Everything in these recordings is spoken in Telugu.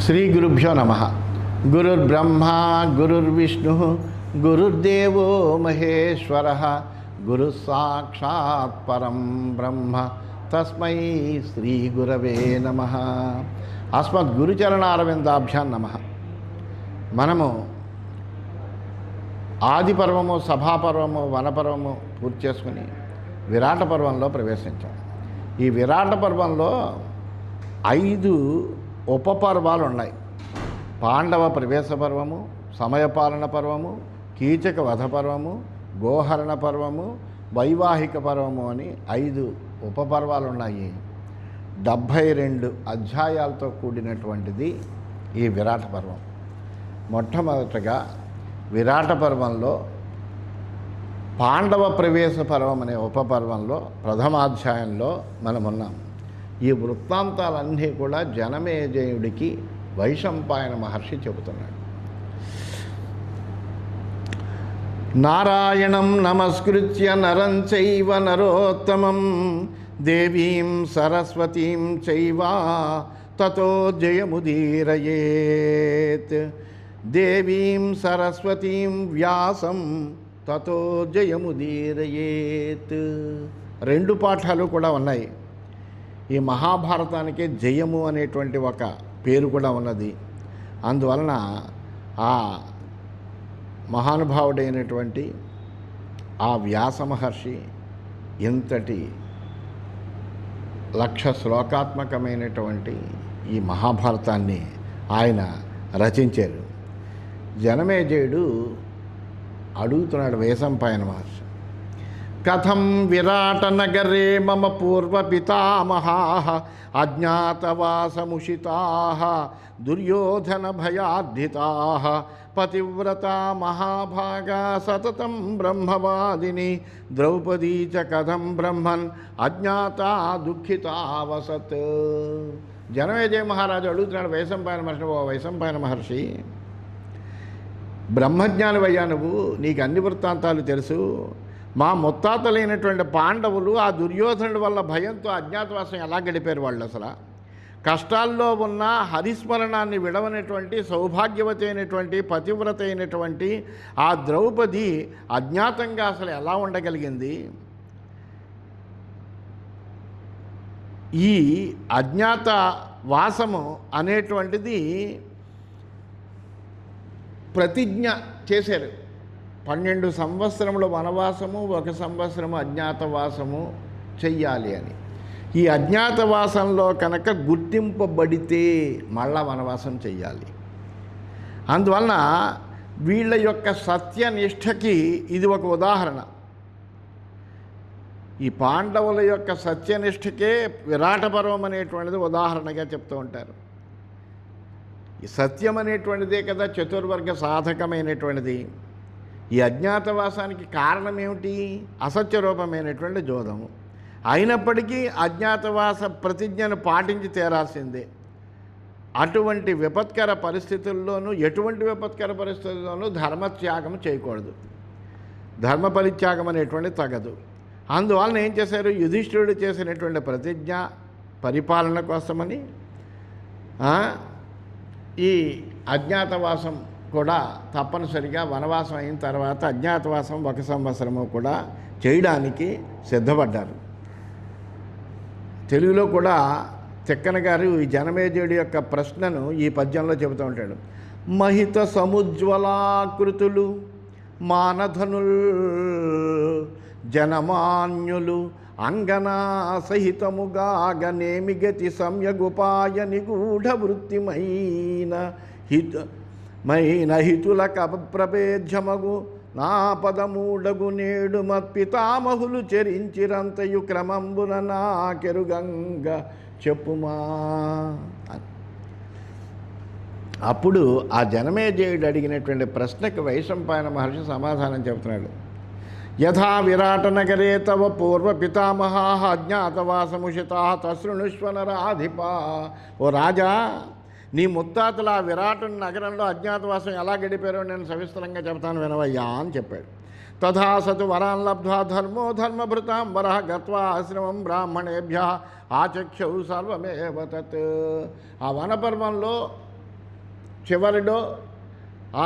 శ్రీ గురుభ్యో నమ. గురుర్బ్రహ్మ గురుర్విష్ణు గురుర్దేవో మహేశ్వర గురు సాక్షాత్ పరం బ్రహ్మ తస్మై శ్రీ గురవే నమ. అస్మద్ గురుచరణారవిందాభ్యాం నమ. మనము ఆది పర్వము, సభాపర్వము, వనపర్వము పూర్తి చేసుకుని విరాట పర్వంలో ప్రవేశించాం. ఈ విరాట పర్వంలో 5 ఉపపర్వాలు ఉన్నాయి. పాండవ ప్రవేశ పర్వము, సమయపాలన పర్వము, కీచక వధ పర్వము, గోహరణ పర్వము, వైవాహిక పర్వము అని 5 ఉపపర్వాలు ఉన్నాయి. 72 అధ్యాయాలతో కూడినటువంటిది ఈ విరాట పర్వం. మొట్టమొదటగా విరాట పర్వంలో పాండవ ప్రవేశ పర్వం అనే ఉపపర్వంలో ప్రథమాధ్యాయంలో మనమున్నాం. ఈ వృత్తాంతాలన్నీ కూడా జనమేజయుడికి వైశంపాయన మహర్షి చెబుతున్నాడు. నారాయణం నమస్కృత్య నరం చైవ నరోత్తమం దేవీం సరస్వతీం చైవ తతో జయముదీరయేత్. దేవీం సరస్వతీం వ్యాసం తతో జయముదీరయేత్. 2 పాఠాలు కూడా ఉన్నాయి. ఈ మహాభారతానికి జయము అనేటువంటి ఒక పేరు కూడా ఉన్నది. అందువలన ఆ మహానుభావుడైనటువంటి ఆ వ్యాస మహర్షి ఇంతటి 1,00,000 శ్లోకాత్మకమైనటువంటి ఈ మహాభారతాన్ని ఆయన రచించారు. జనమేజయుడు అడుగుతున్నాడు వైశంపాయన మహర్షి, కథం విరాట నగరే మమ పూర్వ పితామహాః అజ్ఞాతవాసముషితాః దుర్యోధన భయార్ధితాః పతివ్రతా మహాభాగా సతతం బ్రహ్మవాదిని ద్రౌపదీ చ కథం బ్రహ్మన్ అజ్ఞాతా దుఃఖితావసత్. జనమేజయ మహారాజు అడుగుతున్నాడు వైశంపాయన మహర్షి, ఓ వైశంపాయన మహర్షి, బ్రహ్మజ్ఞానివయ్యా నువ్వు, నీకు అన్ని వృత్తాంతాలు తెలుసు. మా ముత్తాతలైనటువంటి పాండవులు ఆ దుర్యోధనుడి వల్ల భయంతో అజ్ఞాతవాసం ఎలా గడిపారు వాళ్ళు? అసలు కష్టాల్లో ఉన్న హరిస్మరణాన్ని విడవనటువంటి సౌభాగ్యవతి అయినటువంటి పతివ్రత అయినటువంటి ఆ ద్రౌపది అజ్ఞాతంగా అసలు ఎలా ఉండగలిగింది? ఈ అజ్ఞాత వాసము అనేటువంటిది ప్రతిజ్ఞ చేశారు. 12 సంవత్సరముల వనవాసము, 1 సంవత్సరము అజ్ఞాతవాసము చెయ్యాలి అని. ఈ అజ్ఞాతవాసంలో కనుక గుర్తింపబడితే మళ్ళా వనవాసం చెయ్యాలి. అందువలన వీళ్ళ యొక్క సత్యనిష్టకి ఇది ఒక ఉదాహరణ. ఈ పాండవుల యొక్క సత్యనిష్టకే విరాట పర్వం అనేటువంటిది ఉదాహరణగా చెప్తూ ఉంటారు. ఈ సత్యం అనేటువంటిదే కదా చతుర్వర్గ సాధకమైనటువంటిది. ఈ అజ్ఞాతవాసానికి కారణం ఏమిటి? అసత్య రూపమైనటువంటి జోదము. అయినప్పటికీ అజ్ఞాతవాస ప్రతిజ్ఞను పాటించి తీరాల్సిందే. అటువంటి విపత్కర పరిస్థితుల్లోనూ, ఎటువంటి విపత్కర పరిస్థితుల్లోనూ ధర్మత్యాగం చేయకూడదు. ధర్మ పరిత్యాగం అనేటువంటి తగదు. అందువలన ఏం చేశారు? యుధిష్ఠిరుడు చేసినటువంటి ప్రతిజ్ఞ పరిపాలన కోసమని ఈ అజ్ఞాతవాసం కూడా తప్పనిసరిగా వనవాసం అయిన తర్వాత అజ్ఞాతవాసం 1 సంవత్సరము కూడా చేయడానికి సిద్ధపడ్డారు. తెలుగులో కూడా తిక్కన గారు ఈ జనమేజయుడి యొక్క ప్రశ్నను ఈ పద్యంలో చెబుతూ ఉంటాడు. మహిత సముజ్వలాకృతులు మానధనుల్ జనమాన్యులు అంగనా సహితముగాగనేమి గతి సమ్యగుపాయ నిగూఢ వృత్తిమైన హితులక ప్రభేద్యమగు నా పదమూడగు నేడు మత్పితామహులు చరించిరంతయు క్రమంబున నాకెరుగంగ చెప్పుమా. అప్పుడు ఆ జనమేజయుడు అడిగినటువంటి ప్రశ్నకు వైశంపాయన మహర్షి సమాధానం చెబుతున్నాడు. యథా విరాట నగరే తవ పూర్వ పితామహాః అజ్ఞాతవాసముషితాః తశృణుష్వనరాధిపా. ఓ రాజా, నీ ముత్తాతల విరాట నగరంలో అజ్ఞాతవాసం ఎలా గడిపారో నేను సవిస్తరంగా చెబుతాను వినవయ్యా అని చెప్పాడు. తథా సతు వరాన్ లబ్ధ్వా ధర్మో ధర్మభృతాం వరః గత్వా ఆశ్రమం బ్రాహ్మణేభ్యः ఆచక్షౌ సర్వమేవ తత్. ఆ వనపర్వంలో చివరిలో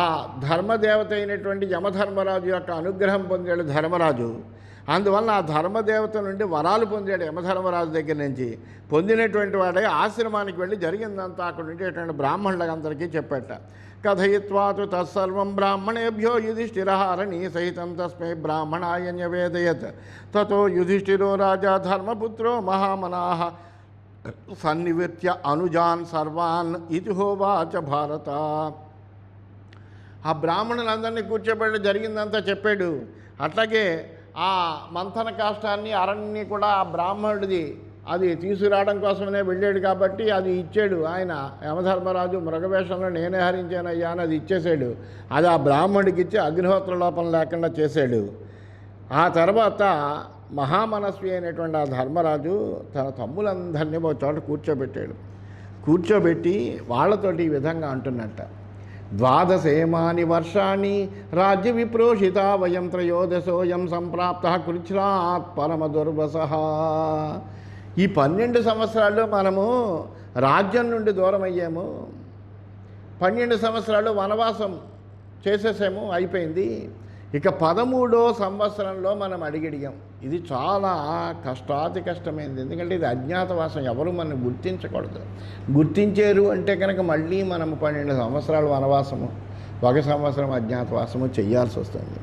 ఆ ధర్మదేవత అయినటువంటి యమధర్మరాజు యొక్క అనుగ్రహం పొందాడు ధర్మరాజు. అందువల్ల ఆ ధర్మదేవత నుండి వరాలు పొందాడు యమధర్మరాజు దగ్గర నుంచి. పొందినటువంటి వాడే ఆశ్రమానికి వెళ్ళి జరిగిందంతా అక్కడ ఉండేటువంటి బ్రాహ్మణులందరికీ చెప్పేట. కథయిత్వాతు తత్సర్వం బ్రాహ్మణేభ్యో యుధిష్ఠిరహారణీ సహితం తస్మై బ్రాహ్మణాయ న్యవేదయత్. తతో యుధిష్ఠిరో రాజా ధర్మపుత్రో మహామనాః సన్నివృత్య అనుజాన్ సర్వాన్ ఇతి హోవాచ భారత. ఆ బ్రాహ్మణులందరినీ కూర్చోబెట్టి జరిగిందంతా చెప్పాడు. అట్లాగే ఆ మంథన కాష్టాన్ని అరణ్యాన్ని కూడా ఆ బ్రాహ్మణుడిది అది తీసుకురావడం కోసమనే వెళ్ళాడు కాబట్టి అది ఇచ్చాడు ఆయన. యమధర్మరాజు మృగవేషంలో నేనే హరించానయ్యా అని అది ఇచ్చేసాడు. అది ఆ బ్రాహ్మణుడికి ఇచ్చి అగ్నిహోత్ర లోపం లేకుండా చేశాడు. ఆ తర్వాత మహామనస్వి అయినటువంటి ఆ ధర్మరాజు తన తమ్ములందరినీ ఒక చోట కూర్చోబెట్టాడు. కూర్చోబెట్టి వాళ్ళతోటి ఈ విధంగా అంటున్నట్ట. ద్వాదశేమాని వర్షాణి రాజ్య విప్రోషిత వయం త్రయోదశోయం సంప్రాప్త కృచ్ఛ్రాత్ పరమ దుర్వసః. ఈ 12 సంవత్సరాలు మనము రాజ్యం నుండి దూరం అయ్యాము. 12 సంవత్సరాలు వనవాసం చేసేసాము, అయిపోయింది. ఇక 13వ సంవత్సరంలో మనం అడిగడిగాం. ఇది చాలా కష్టాతి కష్టమైంది. ఎందుకంటే ఇది అజ్ఞాతవాసం, ఎవరు మనం గుర్తించకూడదు. గుర్తించారు అంటే కనుక మళ్ళీ మనము 12 సంవత్సరాలు వనవాసము, 1 సంవత్సరం అజ్ఞాతవాసము చేయాల్సి వస్తుంది.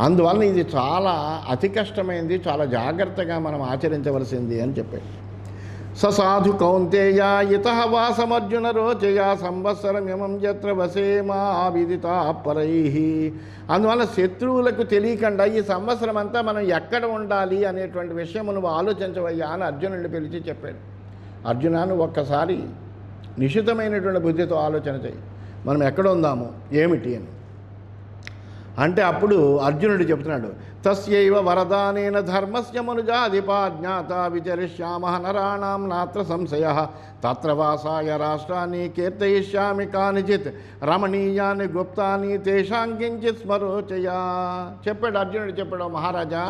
అందువల్ల ఇది చాలా అతి కష్టమైంది, చాలా జాగ్రత్తగా మనం ఆచరించవలసింది అని చెప్పాడు. ససాధు కౌంతేయ ఇతః వాసమర్జున రోచయ సంవత్సరమిమం యత్ర వసేమా విదితా పరైః. అందువల్ల శత్రువులకు తెలియకుండా ఈ సంవత్సరం అంతా మనం ఎక్కడ ఉండాలి అనేటువంటి విషయం నువ్వు ఆలోచించవయ్యా అని అర్జునుడిని పిలిచి చెప్పాడు. అర్జున, నువ్వు ఒక్కసారి నిశితమైనటువంటి బుద్ధితో ఆలోచన చేయి, మనం ఎక్కడ ఉందాము ఏమిటి అని. అంటే అప్పుడు అర్జునుడు చెప్తున్నాడు, తస్యైవ వరదానేన ధర్మస్య మనుజాధిపా జ్ఞాత విచరిష్యామః నరాణాం నాత్ర సంశయః తత్ర వాసాయ రాష్ట్రాన్ని కీర్తయిష్యామి కానిచిత్ రమణీయాని గుప్తాని తేషాం కించిత్ స్మరోచయా. చెప్పాడు అర్జునుడు. చెప్పాడు, మహారాజా,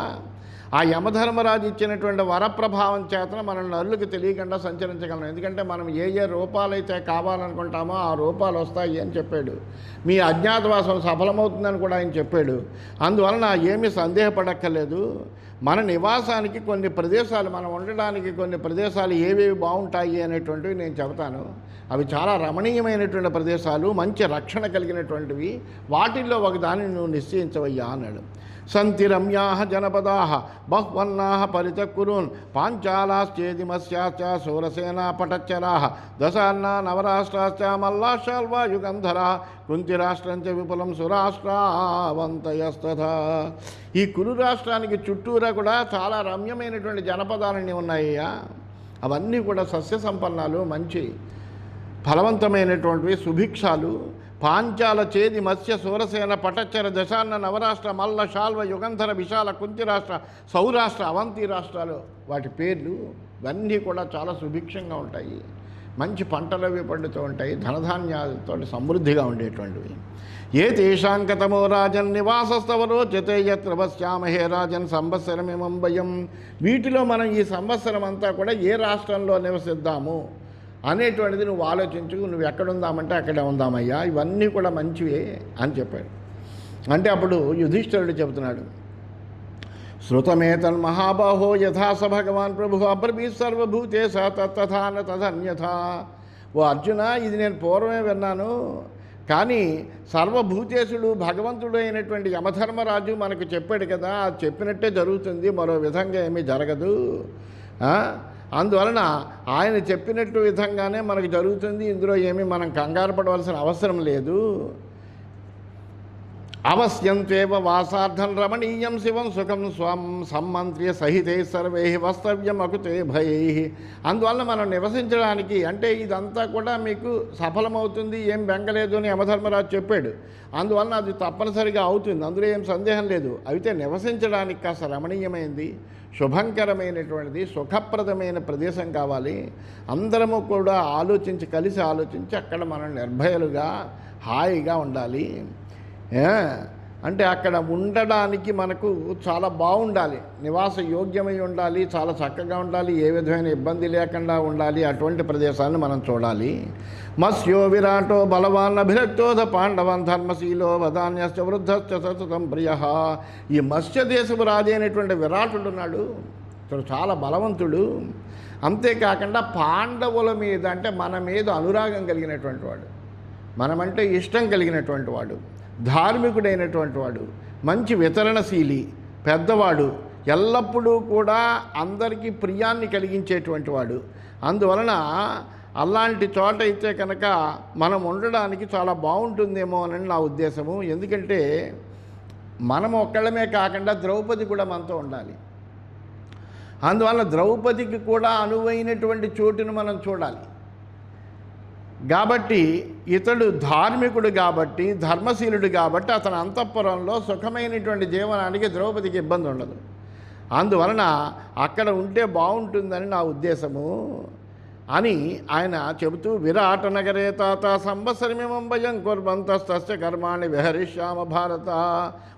ఆ యమధర్మరాజు ఇచ్చినటువంటి వరప్రభావం చేతన మనం నరులకు తెలియకుండా సంచరించగలం. ఎందుకంటే మనం ఏ ఏ రూపాలైతే కావాలనుకుంటామో ఆ రూపాలు వస్తాయి అని చెప్పాడు. మీ అజ్ఞాతవాసం సఫలమవుతుందని కూడా ఆయన చెప్పాడు. అందువలన ఏమీ సందేహపడక్కర్లేదు. మన నివాసానికి కొన్ని ప్రదేశాలు, మనం ఉండడానికి కొన్ని ప్రదేశాలు ఏవేవి బాగుంటాయి అనేటువంటివి నేను చెబుతాను. అవి చాలా రమణీయమైనటువంటి ప్రదేశాలు, మంచి రక్షణ కలిగినటువంటివి. వాటిల్లో ఒక దానిని నువ్వు నిశ్చయించవయ్యా అన్నాడు. సంతి రమ్యాః జనపదాః బహ్వన్నాః పరితక్కురూన్ పాంచాలాశ్చేదిమస్యాశ్చ శూరసేనా పటచ్చరాః దశాన్నా నవరాష్ట్రాశ్చ మల్లాశాల్వా యుగంధరాః కుంతిరాష్ట్రంచ విపులం సురాష్ట్రావంతయస్తథా. ఈ కురు రాష్ట్రానికి చుట్టూరా కూడా చాలా రమ్యమైనటువంటి జనపదాలన్నీ ఉన్నాయ్యా. అవన్నీ కూడా సస్య సంపన్నాలు, మంచి ఫలవంతమైనటువంటివి, సుభిక్షాలు. పాంచాల చేది మత్స్య సూరసేన పటచ్చర దశాన్న నవరాష్ట్ర మల్ల శాల్వ యుగంధర విశాల కుంతి రాష్ట్ర సౌరాష్ట్ర అవంతి రాష్ట్రాలు వాటి పేర్లు ఇవన్నీ కూడా చాలా సుభిక్షంగా ఉంటాయి. మంచి పంటలు అవి పండుతూ ఉంటాయి, ధనధాన్యాలతో సమృద్ధిగా ఉండేటువంటివి. ఏ తేషాంకతమో రాజన్ నివాసస్తవ రోచతే యత్ర వశ్యామహే రాజన్ సంవత్సరమిమం భయం. వీటిలో మనం ఈ సంవత్సరం అంతా కూడా ఏ రాష్ట్రంలో నివసిద్దాము అనేటువంటిది నువ్వు ఆలోచించు. నువ్వు ఎక్కడుందామంటే అక్కడే ఉందామయ్యా, ఇవన్నీ కూడా మంచివే అని చెప్పాడు. అంటే అప్పుడు యుధిష్ఠిరుడు చెబుతున్నాడు, శృతమేతన్ మహాబాహో యథాస భగవాన్ ప్రభు అబ్రవీత్ సర్వభూతేశ తథాన తదన్యథా. ఓ అర్జున, ఇది నేను పూర్వమే విన్నాను, కానీ సర్వభూతేశుడు భగవంతుడు అయినటువంటి యమధర్మరాజు మనకు చెప్పాడు కదా, అది చెప్పినట్టే జరుగుతుంది, మరో విధంగా ఏమీ జరగదు. అందువలన ఆయన చెప్పినట్టు విధంగానే మనకు జరుగుతుంది. ఇందులో ఏమీ మనం కంగారు పడవలసిన అవసరం లేదు. అవశ్యంత్వేవ వాసార్థం రమణీయం శివం సుఖం స్వం సమ్మంత్ర్య సహితై సర్వై వస్తవ్యం అకుతే భయై. అందువల్ల మనం నివసించడానికి అంటే ఇదంతా కూడా మీకు సఫలమవుతుంది, ఏం బెంగలేదు అని యమధర్మరాజు చెప్పాడు. అందువలన అది తప్పనిసరిగా అవుతుంది, అందులో ఏం సందేహం లేదు. అయితే నివసించడానికి కాస్త రమణీయమైంది, శుభంకరమైనటువంటిది, సుఖప్రదమైన ప్రదేశం కావాలి. అందరము కూడా కలిసి ఆలోచించి అక్కడ మనం నిర్భయలుగా హాయిగా ఉండాలి. అంటే అక్కడ ఉండడానికి మనకు చాలా బాగుండాలి, నివాస యోగ్యమై ఉండాలి, చాలా చక్కగా ఉండాలి, ఏ విధమైన ఇబ్బంది లేకుండా ఉండాలి, అటువంటి ప్రదేశాన్ని మనం చూడాలి. మత్స్యో విరాటో బలవాన్ అభిరక్తోధ పాండవన్ ధర్మశీలో వదాన్యశ్చ వృద్ధశ్చ సతతం ప్రియ. ఈ మత్స్య దేశపు రాజు అయినటువంటి విరాటుడు ఉన్నాడు, ఇతడు చాలా బలవంతుడు. అంతేకాకుండా పాండవుల మీద అంటే మన మీద అనురాగం కలిగినటువంటి వాడు, మనమంటే ఇష్టం కలిగినటువంటి వాడు, ధార్మికుడైనటువంటి వాడు, మంచి వితరణశీలి, పెద్దవాడు, ఎల్లప్పుడూ కూడా అందరికీ ప్రియాన్ని కలిగించేటువంటి వాడు. అందువలన అలాంటి చోట అయితే కనుక మనం ఉండడానికి చాలా బాగుంటుందేమో అని నా ఉద్దేశము. ఎందుకంటే మనం ఒక్కళ్ళమే కాకుండా ద్రౌపది కూడా మనతో ఉండాలి. అందువల్ల ద్రౌపదికి కూడా అనువైనటువంటి చోటును మనం చూడాలి. కాబట్టి ఇతడు ధార్మికుడు కాబట్టి, ధర్మశీలుడు కాబట్టి అతని అంతఃపురంలో సుఖమైనటువంటి జీవనానికి ద్రౌపదికి ఇబ్బంది ఉండదు. అందువలన అక్కడ ఉంటే బాగుంటుందని నా ఉద్దేశము అని ఆయన చెబుతూ, విరాట నగరే తాత సంవత్సరమిమం భయం కుర్వంతస్తస్య కర్మాణి విహరిష్యామ భారత.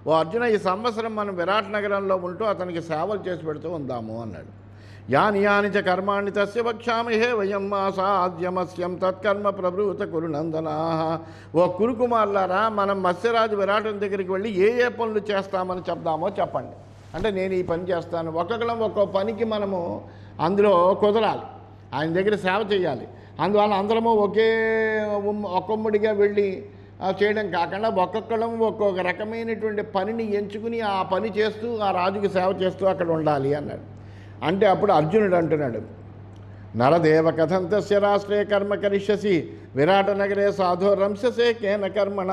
ఓ అర్జున, ఈ సంవత్సరం మనం విరాట్ నగరంలో ఉంటూ అతనికి సేవలు చేసి పెడుతూ ఉందాము అన్నాడు. యాని యాని చ కర్మాణి తస్య వక్ష్యామిహే వయం సాధ్యమస్యం తత్కర్మ ప్రభృత కురునందనా. ఓ కురుకుమారులారా, మనం మత్స్యరాజు విరాటుని దగ్గరికి వెళ్ళి ఏ ఏ పనులు చేస్తామని చెప్దామో చెప్పండి. అంటే నేను ఈ పని చేస్తాను, ఒక్కొక్కరం ఒక్కో పనికి మనము అందులో కుదరాలి, ఆయన దగ్గర సేవ చేయాలి. అందువల్ల అందరము ఒక్కొమ్మడిగా వెళ్ళి చేయడం కాకుండా ఒక్కొక్కడం ఒక్కొక్క రకమైనటువంటి పనిని ఎంచుకుని ఆ పని చేస్తూ ఆ రాజుకి సేవ చేస్తూ అక్కడ ఉండాలి అన్నాడు. అంటే అప్పుడు అర్జునుడు అంటున్నాడు, నరదేవ కథం తస్య రాష్ట్రే కర్మ కరిష్యసి విరాట నగరే సాధో రంశసే కేన కర్మణ.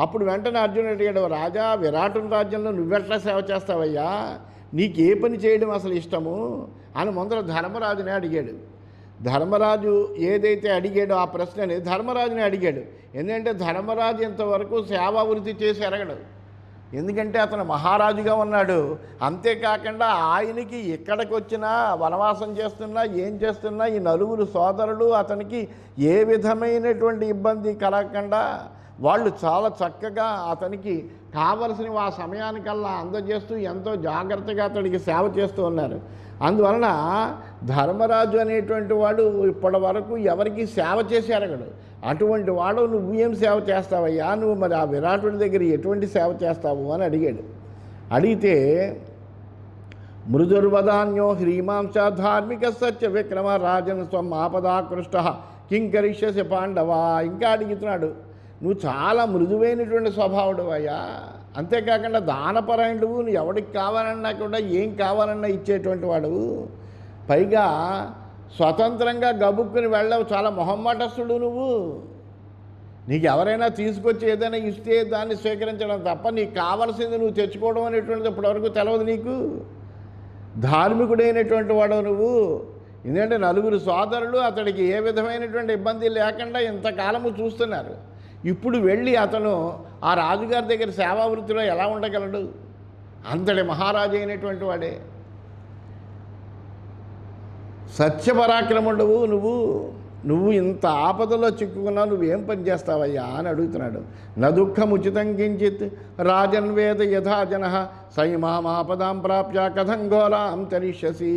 అప్పుడు వెంటనే అర్జునుడు అడిగాడు, రాజా విరాటుని రాజ్యంలో నువ్వెట్లా సేవ చేస్తావయ్యా, నీకు ఏ పని చేయడం అసలు ఇష్టము అని ముందర ధర్మరాజునే అడిగాడు. ధర్మరాజు ఏదైతే అడిగాడో ఆ ప్రశ్నని ధర్మరాజునే అడిగాడు. ఎందుకంటే ధర్మరాజు ఇంతవరకు సేవావృత్తి చేసి ఎరగడు, ఎందుకంటే అతను మహారాజుగా ఉన్నాడు. అంతేకాకుండా ఆయనకి ఎక్కడికి వచ్చినా, వనవాసం చేస్తున్నా, ఏం చేస్తున్నా ఈ నలుగురు సోదరులు అతనికి ఏ విధమైనటువంటి ఇబ్బంది కలగకుండా వాళ్ళు చాలా చక్కగా అతనికి కావలసినవి ఆ సమయానికల్లా అందజేస్తూ ఎంతో జాగ్రత్తగా అతడికి సేవ చేస్తూ ఉన్నారు. అందువలన ధర్మరాజు అనేటువంటి వాడు ఇప్పటి వరకు ఎవరికి సేవ చేసి ఎరగడు. అటువంటి వాడు నువ్వు ఏం సేవ చేస్తావయ్యా, నువ్వు మరి ఆ విరాటుడి దగ్గర ఎటువంటి సేవ చేస్తావు అని అడిగాడు. అడిగితే మృదుర్వదాన్యో హ్రీమాంస ధార్మిక సత్య విక్రమ రాజన్ స్వం ఆపదాకృష్ట కింకరిష్యసి పాండవ. ఇంకా అడుగుతున్నాడు, నువ్వు చాలా మృదువైనటువంటి స్వభావుడు అయ్యా, అంతేకాకుండా దానపరాయణుడు, నువ్వు ఎవడికి కావాలన్నా కూడా ఏం కావాలన్నా ఇచ్చేటువంటి వాడు, పైగా స్వతంత్రంగా గబుక్కుని వెళ్ళవు, చాలా మొహమ్మాటస్తుడు నువ్వు. నీకు ఎవరైనా తీసుకొచ్చి ఏదైనా ఇస్తే దాన్ని స్వీకరించడం తప్ప నీకు కావలసింది నువ్వు తెచ్చుకోవడం అనేటువంటిది ఇప్పటివరకు తెలియదు నీకు. ధార్మికుడైనటువంటి వాడు నువ్వు. ఎందుకంటే నలుగురు సోదరులు అతడికి ఏ విధమైనటువంటి ఇబ్బంది లేకుండా ఇంతకాలము చూస్తున్నారు. ఇప్పుడు వెళ్ళి అతను ఆ రాజుగారి దగ్గర సేవావృత్తిలో ఎలా ఉండగలడు? అంతటి మహారాజు అయినటువంటి వాడే. సత్యపరాక్రముడువు నువ్వు ఇంత ఆపదలో చిక్కుకున్నావు, నువ్వేం పని చేస్తావయ్యా అని అడుగుతున్నాడు. న దుఃఖం ఉచితం కించిత్ రాజన్వేద యథా జన సైమాపదాం ప్రాప్య కథం ఘోరాం తరిష్యసి.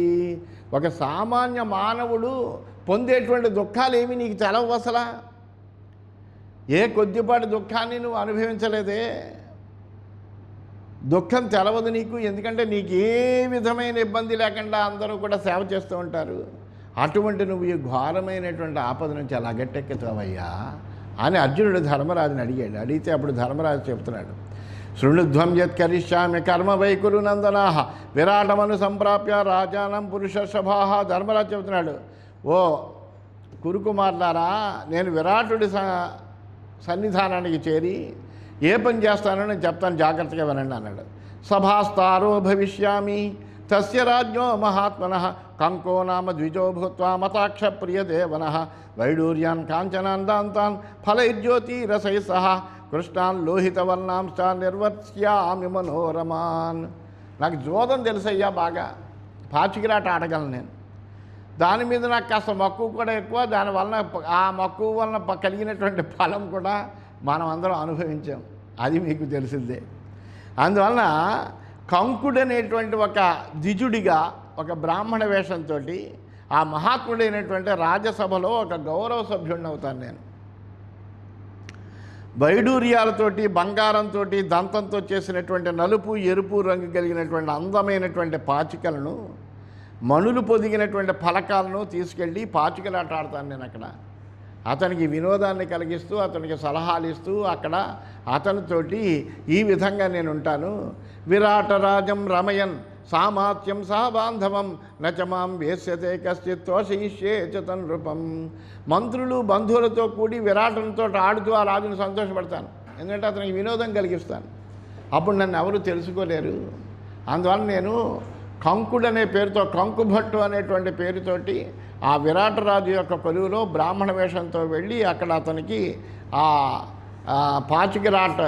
ఒక సామాన్య మానవుడు పొందేటువంటి దుఃఖాలేమి నీకు తెలవు అసలా? ఏ కొద్దిపాటి దుఃఖాన్ని నువ్వు అనుభవించలేదే, దుఃఖం తెలవదు నీకు. ఎందుకంటే నీకు ఏ విధమైన ఇబ్బంది లేకుండా అందరూ కూడా సేవ చేస్తూ ఉంటారు. అటువంటి నువ్వు ఈ ఘోరమైనటువంటి ఆపద నుంచి అలా గట్టెక్కుతావయ్యా అని అర్జునుడు ధర్మరాజుని అడిగాడు. అడిగితే అప్పుడు ధర్మరాజు చెప్తున్నాడు, శృణుధ్వం యత్కరిష్యామి కర్మ వైకురు నందనా విరాటమను సంప్రాప్య రాజానం పురుషభా. ధర్మరాజు చెబుతున్నాడు, ఓ కురుకుమార్లారా, నేను విరాటుడి సన్నిధానానికి చేరి ఏ పని చేస్తానో నేను చెప్తాను, జాగ్రత్తగా వినండి అన్నాడు. సభాస్తారో భవిష్యామి తస్య రాజ్ఞో మహాత్మన కంకో నామ ద్విజో భూత్వా మతాక్ష ప్రియదేవన వైడూర్యాన్ కాంచనాన్ దాంతాన్ ఫలైర్జ్యోతిరసై సహ కృష్ణాన్ లోహితవర్ణాంశ నిర్వర్త్యామి మనోరమాన్. నాకు జోదం తెలుసయ్యా, బాగా పాచికిరాట ఆడగలను నేను. దాని మీద నాకు కాస్త మక్కువ కూడా ఎక్కువ. దానివలన ఆ మక్కువ వలన కలిగినటువంటి ఫలం కూడా మనం అందరం అనుభవించాం. అది మీకు తెలిసిందే. అందువలన కంకుడు అనేటువంటి ఒక ద్విజుడిగా ఒక బ్రాహ్మణ వేషంతో ఆ మహాత్ముడైనటువంటి రాజ్యసభలో ఒక గౌరవ సభ్యుడిని అవుతాను నేను. వైడూర్యాలతోటి, బంగారంతో, దంతంతో చేసినటువంటి నలుపు ఎరుపు రంగు కలిగినటువంటి అందమైనటువంటి పాచికలను, మణులు పొదిగినటువంటి ఫలకాలను తీసుకెళ్ళి పాచికలాట ఆడతాను నేను అక్కడ. అతనికి వినోదాన్ని కలిగిస్తూ, అతనికి సలహాలు ఇస్తూ అక్కడ అతనితోటి ఈ విధంగా నేను ఉంటాను. విరాటరాజం రమయన్ సామాత్యం సహబాంధవం నచమాం వేశ్యతే కశ్చిత్ తోషయిష్యే చతన్ రూపం. మంత్రులు బంధువులతో కూడి విరాటంతో ఆడుతూ ఆ రాజును సంతోషపడతాను, ఎందుకంటే అతనికి వినోదం కలిగిస్తాను. అప్పుడు నన్ను ఎవరు తెలుసుకోలేరు. అందువల్ల నేను కంకుడు అనే పేరుతో, కంకుభట్టు అనేటువంటి పేరుతోటి ఆ విరాటరాజు యొక్క కొలువులో బ్రాహ్మణ వేషంతో వెళ్ళి అక్కడ అతనికి ఆ పాచికరాట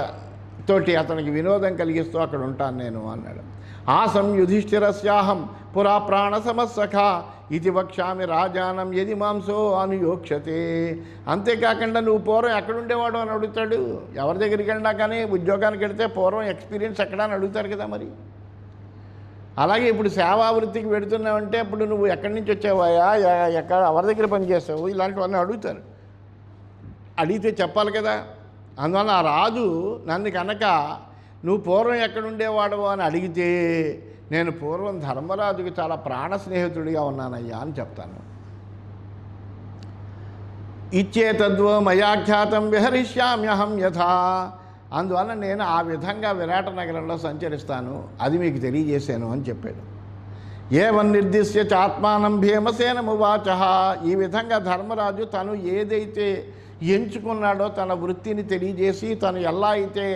తోటి అతనికి వినోదం కలిగిస్తూ అక్కడ ఉంటాను నేను అన్నాడు. ఆసం యుధిష్ఠిరస్యాహం పురా ప్రాణ సమస్సఖ ఇది వక్ష్యామి రాజానం యది మాంసో అనుయోక్షతే. అంతేకాకుండా నువ్వు పూర్వం ఎక్కడుండేవాడు అని అడుగుతాడు. ఎవరి దగ్గరికి వెళ్ళినా కానీ ఉద్యోగానికి వెళితే పూర్వం ఎక్స్పీరియన్స్ ఎక్కడా అని అడుగుతారు కదా. మరి అలాగే ఇప్పుడు సేవావృత్తికి పెడుతున్నావంటే ఇప్పుడు నువ్వు ఎక్కడి నుంచి వచ్చావా, ఎక్కడ ఎవరి దగ్గర పనిచేస్తావు, ఇలాంటివన్నీ అడుగుతారు. అడిగితే చెప్పాలి కదా. అందువల్ల ఆ రాజు నన్ను కనుక నువ్వు పూర్వం ఎక్కడుండేవాడు అని అడిగితే నేను పూర్వం ధర్మరాజుకి చాలా ప్రాణ స్నేహితుడిగా ఉన్నానయ్యా అని చెప్తాను. ఇచ్చేతద్వో మయాఖ్యాతం విహరిష్యామ్యహం యథా. అందువల్ల నేను ఆ విధంగా విరాట నగరంలో సంచరిస్తాను, అది మీకు తెలియజేశాను అని చెప్పాడు. ఏవం నిర్దిశ్య చాత్మానం భీమసేనమువాచ. ఈ విధంగా ధర్మరాజు తను ఏదైతే ఎంచుకున్నాడో తన వృత్తిని తెలియజేసి, తను ఎలా అయితే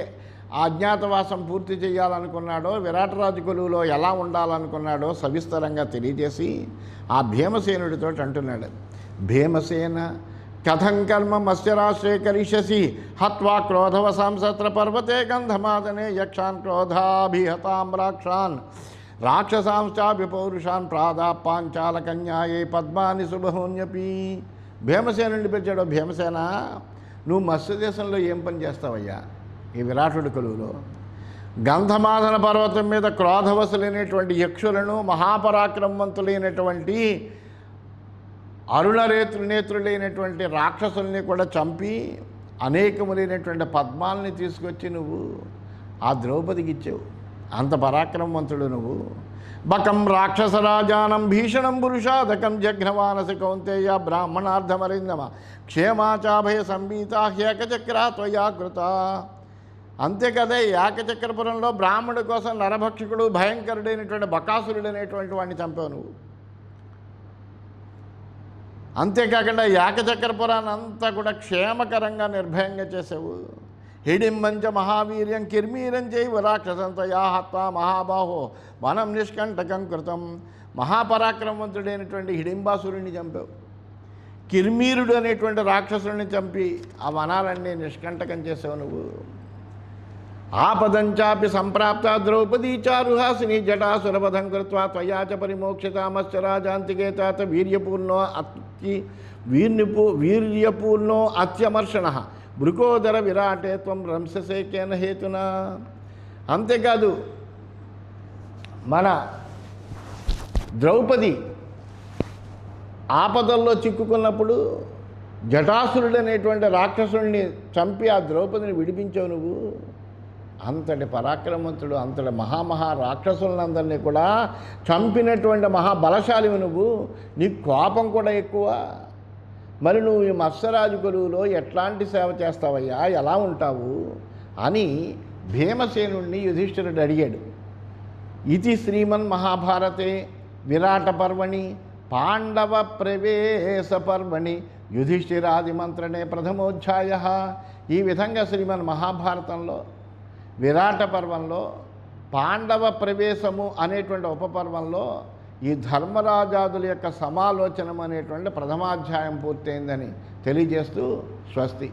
అజ్ఞాతవాసం పూర్తి చేయాలనుకున్నాడో, విరాటరాజు కొలువులో ఎలా ఉండాలనుకున్నాడో సవిస్తరంగా తెలియజేసి ఆ భీమసేనుడితో అంటున్నాడు. భీమసేన కథం కర్మ మత్స్యరాశ్రే కరిష్యసి హత్వా క్రోధవసాం సత్ర పర్వతే గంధమాదనే యక్షాన్ క్రోధాభిహతాం రాక్షాన్ రాక్షసాంశ్చాభిపౌరుషాన్ ప్రాదాపాంచాల కన్యాయే పద్మాని శుభహోన్యపి. భీమసేనుడిని పిలిచాడు. భీమసేన, నువ్వు మత్స్య దేశంలో ఏం పని చేస్తావయ్యా? ఈ విరాటుడి కొలువులో గంధమాదన పర్వతం మీద క్రోధవసులైనటువంటి యక్షులను, మహాపరాక్రమవంతులైనటువంటి నేత్రులైనటువంటి రాక్షసుల్ని కూడా చంపి అనేకములైనటువంటి పద్మాలని తీసుకొచ్చి నువ్వు ఆ ద్రౌపదికి ఇచ్చావు. అంత పరాక్రమవంతుడు నువ్వు. బకం రాక్షసరాజానం భీషణం పురుషాదకం జఘ్నవానసి కౌంతేయ బ్రాహ్మణార్థమరిందమ క్షేమాచాభయ సంబీత హ్యేకచక్రా త్వయా కృత. అంతేకదే ఏకచక్రపురంలో బ్రాహ్మణుడి కోసం నరభక్షకుడు, భయంకరుడైనటువంటి బకాసురుడు అనేటువంటి వాడిని చంపావు నువ్వు. అంతేకాకుండా ఏకచక్రపురాన్ని అంతా కూడా క్షేమకరంగా నిర్భయంగా చేసావు. హిడింబంచ మహావీర్యం కిర్మీరం చేయు రాక్షసంతయా హత్వా మహాబాహో వనం నిష్కంటకం కృతం. మహాపరాక్రమవంతుడైనటువంటి హిడింబాసురుడిని చంపావు. కిర్మీరుడు అనేటువంటి రాక్షసుడిని చంపి ఆ వనాలన్నీ నిష్కంటకం చేసావు నువ్వు. ఆపదంచాపి సంప్రాప్త ద్రౌపదీ చారుహాసిని జటాసురవధం కృత్వా త్వయాచ పరిమోక్షితామశ్చ రాజాంతికే తాత వీర్యపూర్ణో అత్యమర్షణ భృకోదర విరాటే త్వం రంససేకేన హేతున. అంతేకాదు మన ద్రౌపది ఆపదల్లో చిక్కుకున్నప్పుడు జటాసురుడు అనేటువంటి రాక్షసుడిని చంపి ఆ ద్రౌపదిని విడిపించావు నువ్వు. అంతటి పరాక్రమవంతుడు, అంతటి రాక్షసులందరినీ కూడా చంపినటువంటి మహాబలశాలివి నువ్వు. నీకు కోపం కూడా ఎక్కువ. మరి నువ్వు ఈ మత్స్యరాజు కొలువులో ఎట్లాంటి సేవ చేస్తావయ్యా, ఎలా ఉంటావు అని భీమసేనుణ్ణి యుధిష్ఠిరుడు అడిగాడు. ఇది శ్రీమన్ మహాభారతే విరాట పర్వణి పాండవ ప్రవేశ పర్వణి యుధిష్ఠిరాది మంత్రనే ప్రథమోధ్యాయ. ఈ విధంగా శ్రీమన్ మహాభారతంలో విరాట పర్వంలో పాండవ ప్రవేశము అనేటువంటి ఉపపర్వంలో ఈ ధర్మరాజాదుల యొక్క సమాలోచనం అనేటువంటి ప్రథమాధ్యాయం పూర్తయిందని తెలియజేస్తూ స్వస్తి.